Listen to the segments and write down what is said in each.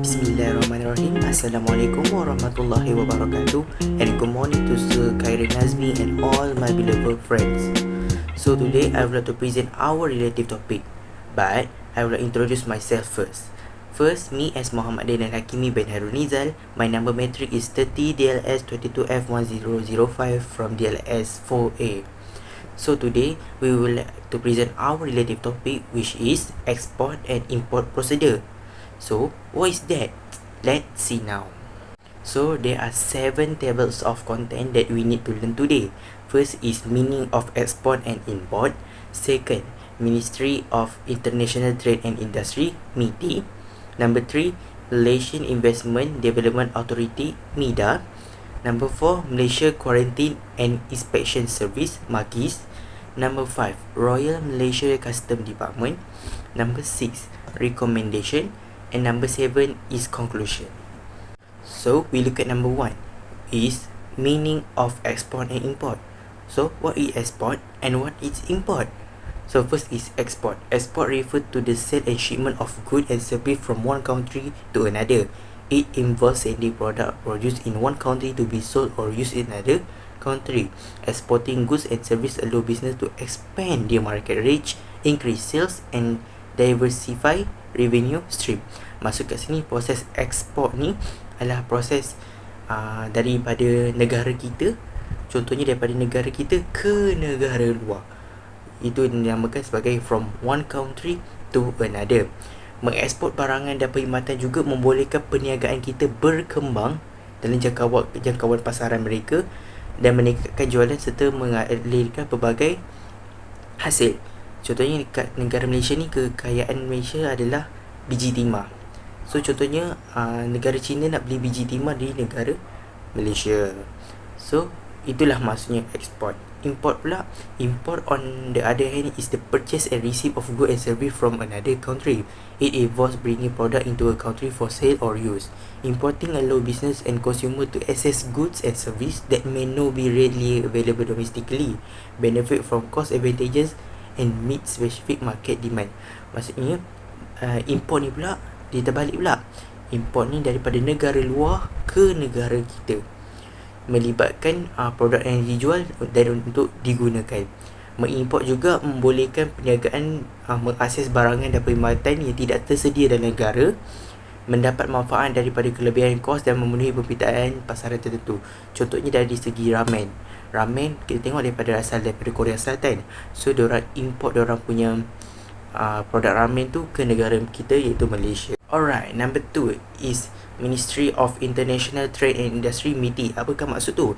Bismillahirrahmanirrahim. Assalamualaikum warahmatullahi wabarakatuh. And good morning to Sir Khairin Nazmi and all my beloved friends. So today I would like to present our relative topic, but I will introduce myself first. First, me as Muhammad Din Hakimi bin Harun Nizal. My number metric is 30 DLS 22F1005 from DLS 4A. So today we will like to present our relative topic, which is export and import procedure. So what is that? Let's see now. So there are 7 tables of content that we need to learn today. First is meaning of export and import. Second, Ministry of International Trade and Industry, MITI. Number 3, Malaysian Investment Development Authority, MIDA. Number 4, Malaysia Quarantine and Inspection Service, MAQIS. Number 5, Royal Malaysia Custom Department. Number 6, Recommendation. And number 7 is conclusion. So we look at number 1 is meaning of export and import. So what is export and what is import? So first is export. Export refers to the sale and shipment of goods and services from one country to another. It involves sending product produced in one country to be sold or used in another country. Exporting goods and services allow business to expand their market reach, increase sales and diversify revenue stream. Masuk kat sini, proses ekspor ni adalah proses daripada negara kita, contohnya daripada negara kita ke negara luar. Itu dinamakan sebagai from one country to another. Mengeksport barangan dan perkhidmatan juga membolehkan perniagaan kita berkembang dalam jangkauan pasaran mereka dan meningkatkan jualan serta mengalirkan pelbagai hasil. Contohnya dekat negara Malaysia ni, kekayaan Malaysia adalah biji timah. So contohnya negara China nak beli biji timah di negara Malaysia. So itulah maksudnya export. Import pula, import on the other hand is the purchase and receipt of goods and service from another country. It involves bringing product into a country for sale or use. Importing allow business and consumer to access goods and service that may not be readily available domestically, benefit from cost advantages and meet specific market demand. Maksudnya import ni pula dia terbalik pula. Import ni daripada negara luar ke negara kita, melibatkan produk yang dijual dan untuk digunakan. Mengimport juga membolehkan perniagaan mengakses barangan dan perkhidmatan yang tidak tersedia dalam negara, mendapat manfaat daripada kelebihan kos dan memenuhi permintaan pasaran tertentu. Contohnya dari segi ramen. Ramen kita tengok asal daripada Korea Selatan. So diorang import diorang punya produk ramen tu ke negara kita, iaitu Malaysia. Alright, number 2 is Ministry of International Trade and Industry, MITI. Apakah maksud tu?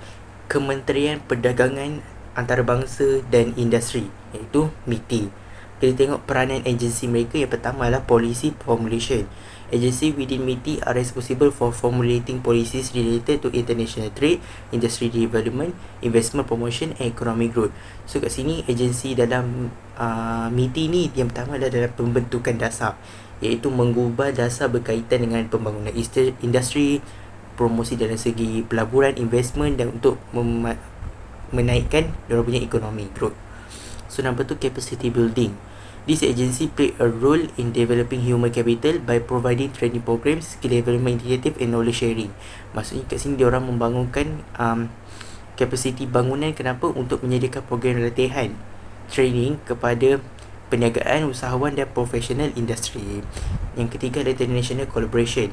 Kementerian Perdagangan Antarabangsa dan Industri, iaitu MITI. Kita tengok peranan agensi mereka. Yang pertama adalah policy formulation. Agency within MITI are responsible for formulating policies related to international trade, industry development, investment promotion and economic growth. So kat sini agensi dalam MITI ni yang pertama adalah dalam pembentukan dasar, iaitu mengubah dasar berkaitan dengan pembangunan industri, promosi dalam segi pelaburan, investment dan untuk menaikkan diorang punya economic growth. So number 2, capacity building. This agency play a role in developing human capital by providing training programs, skill development initiative and knowledge sharing. Maksudnya kat sini diorang membangunkan kapasiti bangunan. Kenapa? Untuk menyediakan program latihan, training kepada perniagaan, usahawan dan professional industri. Yang ketiga adalah international collaboration.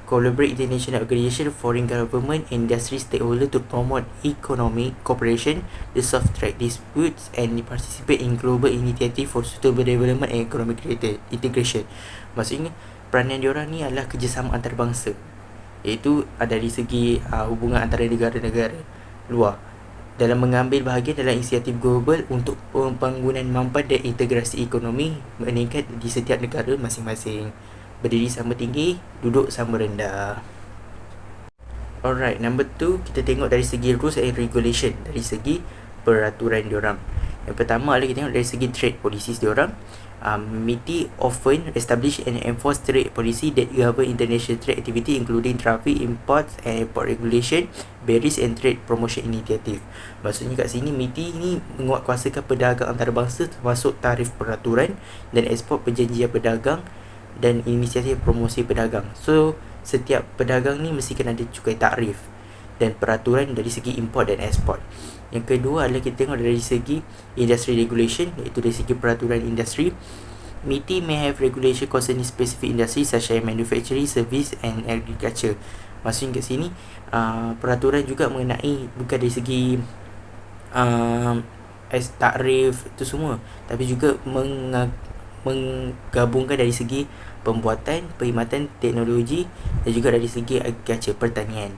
Collaborate international organisation, foreign government, industry stakeholder to promote economic cooperation, resolve trade disputes and participate in global initiative for sustainable development and economic integration. Maksudnya peranan diorang ni adalah kerjasama antarabangsa, iaitu dari segi hubungan antara negara-negara luar dalam mengambil bahagian dalam inisiatif global untuk pembangunan mampan dan integrasi ekonomi meningkat di setiap negara masing-masing. Berdiri sama tinggi, duduk sama rendah. Alright, number 2, kita tengok dari segi rules and regulation, dari segi peraturan diorang. Yang pertama adalah kita tengok dari segi trade policies diorang. MITI often establish and enforce trade policy that govern international trade activity including traffic, imports and import regulation, barriers and trade promotion initiative. Maksudnya kat sini MITI ni menguatkuasakan perdagangan antarabangsa termasuk tarif peraturan dan ekspor perjanjian perdagang dan inisiatif promosi pedagang. So setiap pedagang ni mesti kena ada cukai takrif dan peraturan dari segi import dan ekspor. Yang kedua adalah kita tengok dari segi industry regulation, iaitu dari segi peraturan industri. MITI may have regulation concerning specific industry such as manufacturing, service and agriculture. Maksudnya kat sini peraturan juga mengenai bukan dari segi takrif itu semua, tapi juga menggabungkan dari segi pembuatan, perkhidmatan teknologi dan juga dari segi agriculture, pertanian.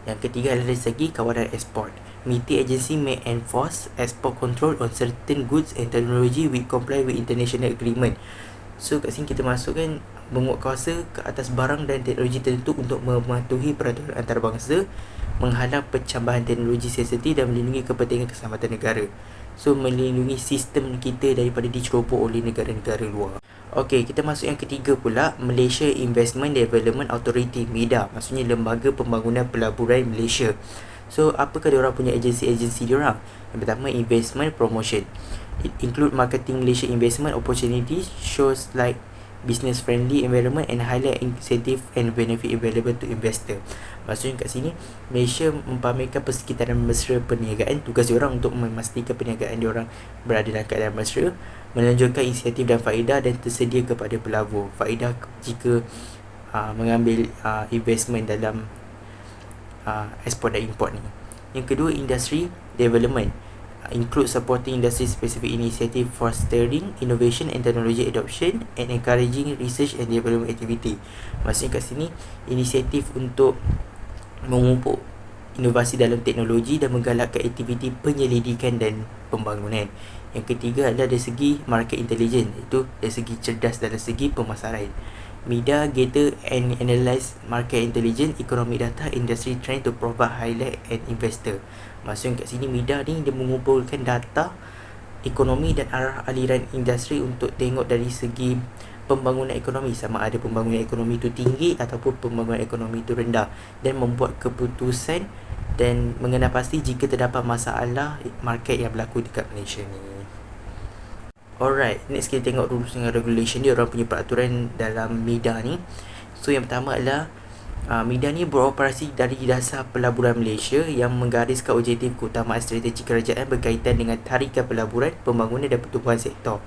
Yang ketiga adalah dari segi kawalan ekspor. MITI agency may enforce export control on certain goods and technology which comply with international agreement. So kat sini kita masukkan menguatkuasa ke atas barang dan teknologi tertentu untuk mematuhi peraturan antarabangsa, menghalang pencambahan teknologi sensitif dan melindungi kepentingan keselamatan negara. So melindungi sistem kita daripada diceroboh oleh negara-negara luar. Okey, kita masuk yang ketiga pula, Malaysia Investment Development Authority, MIDA, maksudnya Lembaga Pembangunan Pelaburan Malaysia. So apakah diorang punya agensi-agensi diorang? Yang pertama, investment promotion. It include marketing Malaysia investment opportunities, shows like business friendly environment and highlight incentive and benefit available to investor. Maksudnya kat sini Malaysia mempamerkan persekitaran mesra perniagaan. Tugas diorang untuk memastikan perniagaan diorang berada dalam keadaan mesra, menunjukkan insentif dan faedah dan tersedia kepada pelabur. Faedah jika mengambil investment dalam ekspor dan import ni. Yang kedua, industry development, include supporting industry specific initiative, fostering innovation and technology adoption and encouraging research and development activity. Maksudnya kat sini inisiatif untuk memupuk inovasi dalam teknologi dan menggalakkan aktiviti penyelidikan dan pembangunan. Yang ketiga adalah dari segi market intelligence, iaitu dari segi cerdas dalam segi pemasaran. MIDA gather and analyze market intelligence, economic data, industry trend to provide highlight and investor. Maksudnya kat sini MIDA ni dia mengumpulkan data ekonomi dan arah aliran industri untuk tengok dari segi pembangunan ekonomi, sama ada pembangunan ekonomi itu tinggi ataupun pembangunan ekonomi itu rendah, dan membuat keputusan dan mengenal pasti jika terdapat masalah market yang berlaku dekat Malaysia ni. Alright, next kita tengok rules dengan regulation dia, orang punya peraturan dalam MIDA ni. So yang pertama adalah MIDA ni beroperasi dari dasar pelaburan Malaysia yang menggariskan objektif keutamaan strategi kerajaan berkaitan dengan tarikan pelaburan, pembangunan dan pertumbuhan sektor.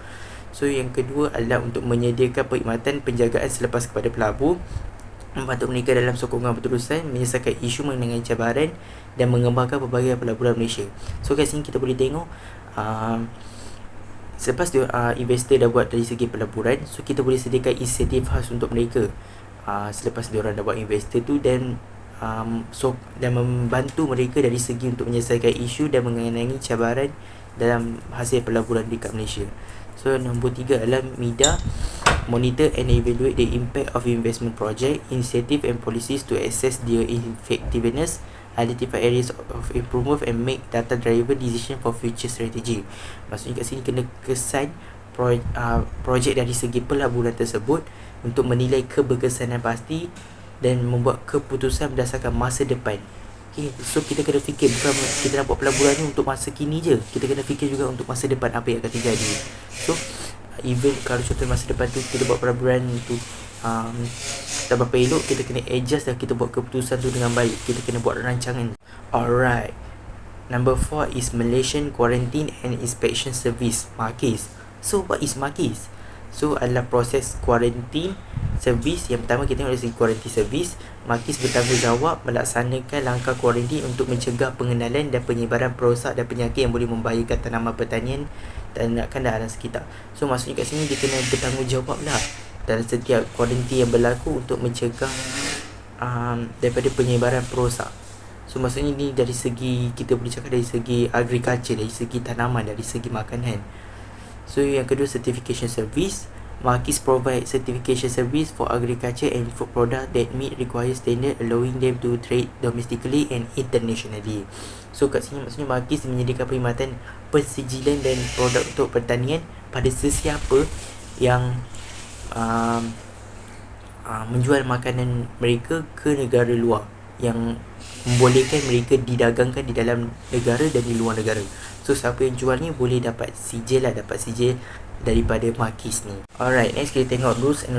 So yang kedua adalah untuk menyediakan perkhidmatan penjagaan selepas kepada pelabur, membantu mereka dalam sokongan berterusan, menyelesaikan isu mengenai cabaran dan mengembangkan pelbagai pelaburan Malaysia. So kat sini kita boleh tengok selepas investor dah buat dari segi pelaburan, so kita boleh sediakan insentif khas untuk mereka selepas diorang dah buat investor tu, dan dan membantu mereka dari segi untuk menyelesaikan isu dan mengenangi cabaran dalam hasil pelaburan dekat Malaysia. So nombor 3 adalah MIDA monitor and evaluate the impact of investment project, incentive and policies to assess their effectiveness, identify areas of improvement and make data-driven decision for future strategy. Maksudnya kat sini kena kesan projek dari segi pelaburan tersebut untuk menilai keberkesanan pasti dan membuat keputusan berdasarkan masa depan. Okay, so kita kena fikir, bukan kita nak buat pelaburan ni untuk masa kini je, kita kena fikir juga untuk masa depan apa yang akan terjadi. So even kalau contoh masa depan tu kita buat pelaburan tu tak berapa elok, kita kena adjust dan kita buat keputusan tu dengan baik, kita kena buat rancangan. Alright, number 4 is Malaysian Quarantine and Inspection Service, MAQIS. So what is MAQIS? So adalah proses quarantine service. Yang pertama kita tengok dari segi quarantine service, MAQIS bertanggungjawab melaksanakan langkah quarantine untuk mencegah pengenalan dan penyebaran perosak dan penyakit yang boleh membahayakan tanaman pertanian dan dalam sekitar. So maksudnya kat sini dia kena bertanggungjawab lah dalam setiap quarantine yang berlaku untuk mencegah daripada penyebaran perosak. So maksudnya ni dari segi, kita boleh cakap dari segi agriculture, dari segi tanaman, dari segi makanan. So yang kedua, certification service. MAQIS provide certification service for agriculture and food product that meet required standard, allowing them to trade domestically and internationally. So kat sini maksudnya MAQIS menyediakan perkhidmatan pensijilan dan produk untuk pertanian pada sesiapa yang menjual makanan mereka ke negara luar, yang membolehkan mereka didagangkan di dalam negara dan di luar negara. So siapa yang jual ni boleh dapat sijil lah, dapat sijil daripada Marquis ni. Alright, next kita tengok rules and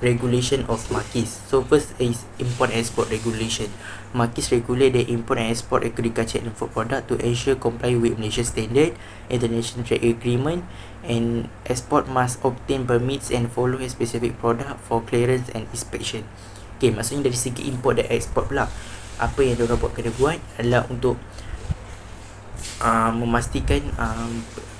regulation of Marquis. So first is import and export regulation. Marquis regulate the import and export agriculture and food product to ensure comply with Malaysia standard, international trade agreement, and export must obtain permits and follow a specific product for clearance and inspection. Okay, maksudnya dari segi import dan export pula, apa yang diorang kena buat adalah untuk memastikan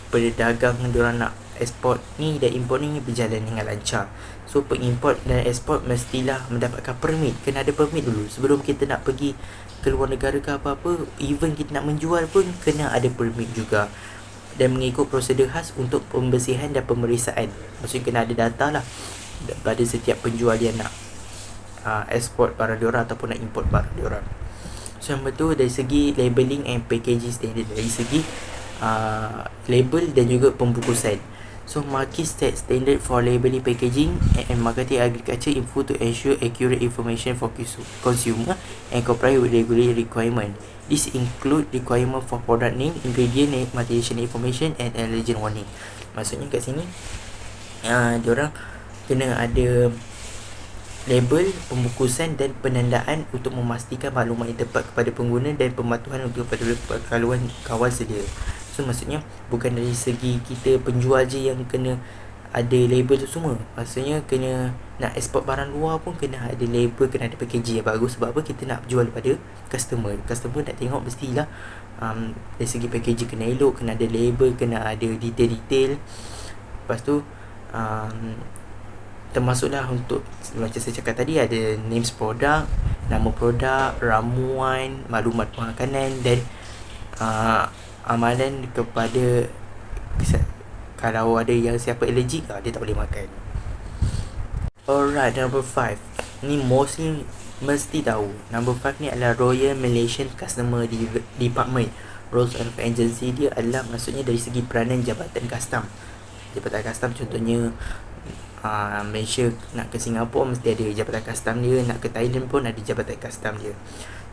pedagang diorang nak export ni dan import ni berjalan dengan lancar. So pengimport dan export mestilah mendapatkan permit. Kena ada permit dulu sebelum kita nak pergi ke luar negara ke apa-apa. Even kita nak menjual pun kena ada permit juga, dan mengikut prosedur khas untuk pembersihan dan pemeriksaan. Maksudnya kena ada data lah pada setiap penjual yang nak export barang diorang ataupun nak import barang diorang. So yang betul dari segi labeling and packaging standard, dari segi label dan juga pembungkusan. So Marquis set standard for labeling, packaging and marketing agriculture info to ensure accurate information for consumer and comply with regulatory requirement. This include requirement for product name, ingredient, material information and allergen warning. Maksudnya kat sini diorang kena ada label, pembungkusan dan penandaan untuk memastikan maklumat yang tepat kepada pengguna dan pematuhan untuk kepada kawan sedia. So maksudnya bukan dari segi kita penjual je yang kena ada label tu semua. Maksudnya kena nak export barang luar pun kena ada label, kena ada packaging yang bagus. Sebab apa? Kita nak jual pada customer. Customer nak tengok mestilah dari segi packaging kena elok, kena ada label, kena ada detail-detail. Lepas tu termasuklah untuk macam saya cakap tadi, ada names produk, nama produk, ramuan, maklumat makanan dan amalan kepada kalau ada yang siapa allergic dia tak boleh makan. Alright, number 5 ni mostly mesti tahu. Number 5 ni adalah Royal Malaysian Customer Department. Roles and agency dia adalah maksudnya dari segi peranan Jabatan Kastam. Jabatan Kastam contohnya Malaysia nak ke Singapura mesti ada Jabatan Kastam dia, nak ke Thailand pun ada Jabatan Kastam dia.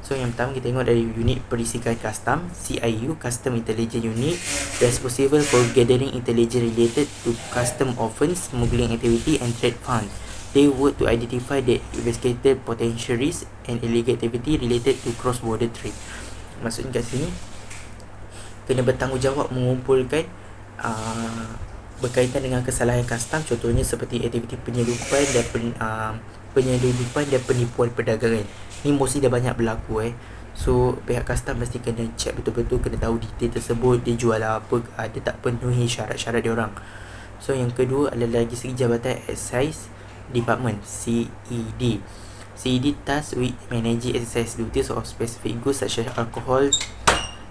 So yang pertama kita tengok dari unit perisikan Kastam, CIU, Custom Intelligence Unit, responsible for gathering intelligence related to custom offence, smuggling activity and trade fund. They work to identify the investigated potential risk and illegal activity related to cross-border trade. Maksudnya kat sini kena bertanggungjawab mengumpulkan berkaitan dengan kesalahan kastam, contohnya seperti aktiviti penyelundupan dan penyelundupan dan penipuan perdagangan. Ni mesti dah banyak berlaku So pihak kastam mesti kena check betul-betul, kena tahu detail tersebut, dia jual apa, dia tak penuhi syarat-syarat dia orang. So yang kedua adalah lagi segi Jabatan Excise Department, CED. CED tasked with managing excise duties of specific goods such as alcohol,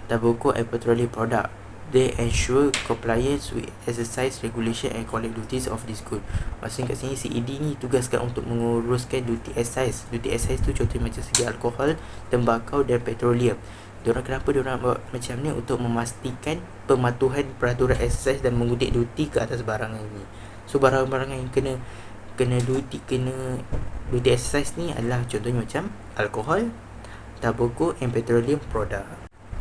tobacco and petroleum product. They ensure compliance with exercise regulation and collect duties of this good. Maksudnya kat sini CED ni tugaskan untuk menguruskan duty excise. Duty excise tu contohnya macam segi alkohol, tembakau dan petroleum. Kenapa diorang buat macam ni? Untuk memastikan pematuhan peraturan excise dan mengudik duty ke atas barangan ni. So barang-barang yang kena duty excise ni adalah contohnya macam alkohol, tobacco and petroleum product.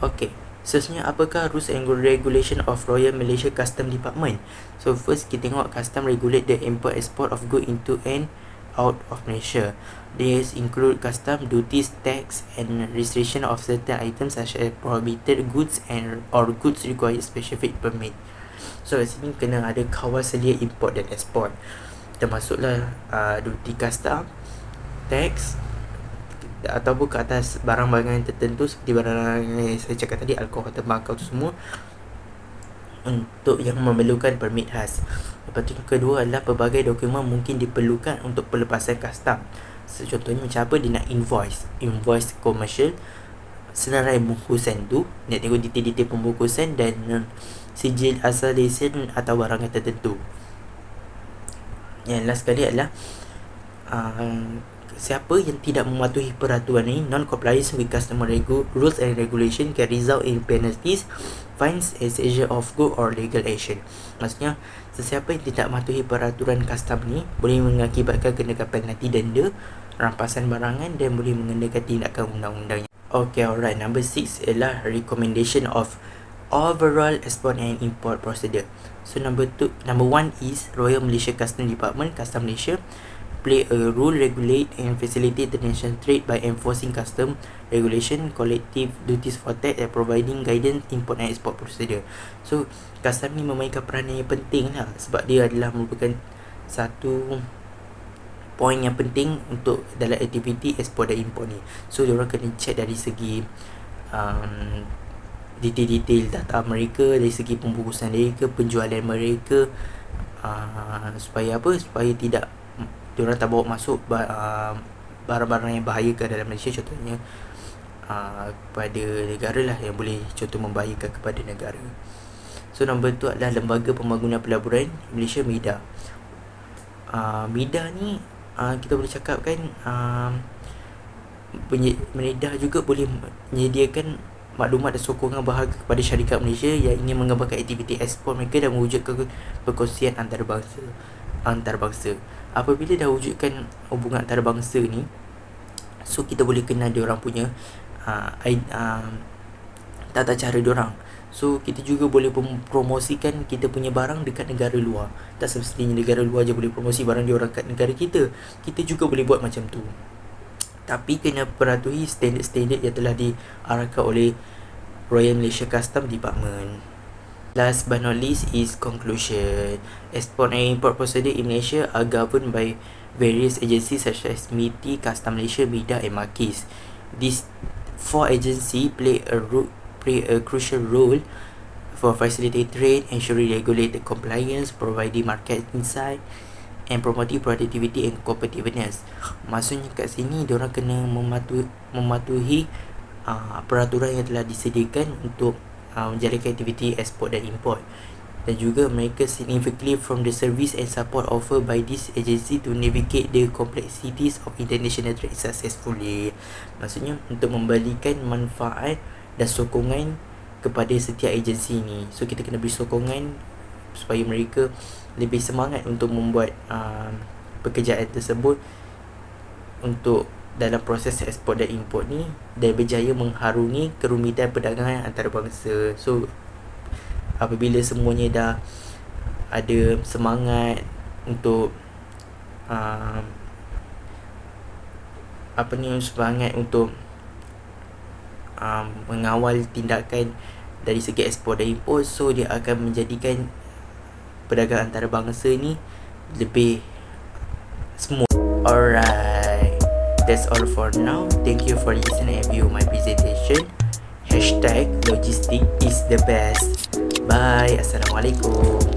Okay, seterusnya apakah rules and regulation of Royal Malaysia Custom Department? So first kita tengok custom regulate the import export of goods into and out of Malaysia. These include custom duties, tax and restriction of certain items such as prohibited goods or goods require specific permit. So kat sini kena ada kawal sedia import dan export, termasuklah duty custom, tax ataupun ke atas barang-barang tertentu seperti barang yang saya cakap tadi, alkohol, tembakau tu semua, untuk yang memerlukan permit khas. Lepas tu yang kedua adalah pelbagai dokumen mungkin diperlukan untuk pelepasan kastam. Contohnya macam apa, dia nak invoice komersial, senarai bungkusan tu, nak tengok detail-detail pembungkusan dan sijil asal lesen atau barangan tertentu. Yang last sekali adalah siapa yang tidak mematuhi peraturan ini, non-compliance with customer rules and regulation can result in penalties, fines, seizure of good or legal action. Maksudnya sesiapa yang tidak mematuhi peraturan custom ni boleh mengakibatkan kenakan penalti denda, rampasan barangan dan boleh mengenakan tindakan undang-undang. Okay, alright. Number 6 ialah recommendation of overall export and import procedure. So number one is Royal Malaysia Customs Department, Custom Malaysia, play a role, regulate and facilitate international trade by enforcing custom regulation, collective duties for tax and providing guidance import and export procedure. So custom ni memainkan peranan yang penting lah, sebab dia adalah merupakan satu poin yang penting untuk dalam aktiviti ekspor dan import ni. So diorang kena check dari segi detail-detail data mereka, dari segi pembungkusan mereka, penjualan mereka, supaya apa? Supaya tidak diorang tak bawa masuk barang-barang yang bahaya ke dalam Malaysia, contohnya kepada negara lah, yang boleh contoh membahayakan kepada negara. So nombor tu adalah Lembaga Pembangunan Pelaburan Malaysia, MIDA. MIDA ni kita boleh cakap kan, MIDA juga boleh menyediakan maklumat dan sokongan berharga kepada syarikat Malaysia yang ingin mengembangkan aktiviti ekspor mereka dan mewujudkan perkongsian antarabangsa. Apabila dah wujudkan hubungan antarabangsa ni, so kita boleh kenal diorang punya tata cara diorang. So kita juga boleh promosikan kita punya barang dekat negara luar. Tak semestinya negara luar je boleh promosi barang diorang kat negara kita. Kita juga boleh buat macam tu, tapi kena perhatikan standard-standard yang telah diarahkan oleh Royal Malaysia Customs Department. Last but not least is conclusion. Export and import procedure in Malaysia are governed by various agencies such as MITI, Custom Malaysia, MIDA and MAKIS. These 4 agencies play a crucial role for facilitating trade, ensuring regulated compliance, providing market insight and promoting productivity and competitiveness. Maksudnya kat sini diorang kena mematuhi peraturan yang telah disediakan untuk menjalankan aktiviti ekspor dan import, dan juga mereka significantly from the service and support offered by this agency to navigate the complexities of international trade successfully. Maksudnya untuk memberikan manfaat dan sokongan kepada setiap agensi ni. So kita kena beri sokongan supaya mereka lebih semangat untuk membuat pekerjaan tersebut untuk dalam proses ekspor dan import ni, dan berjaya mengharungi kerumitan perdagangan antarabangsa. So apabila semuanya dah ada semangat untuk semangat untuk mengawal tindakan dari segi ekspor dan import, so dia akan menjadikan perdagangan antarabangsa ni lebih smooth. Alright, that's all for now. Thank you for listening and view my presentation. #logistic is the best. Bye. Assalamualaikum.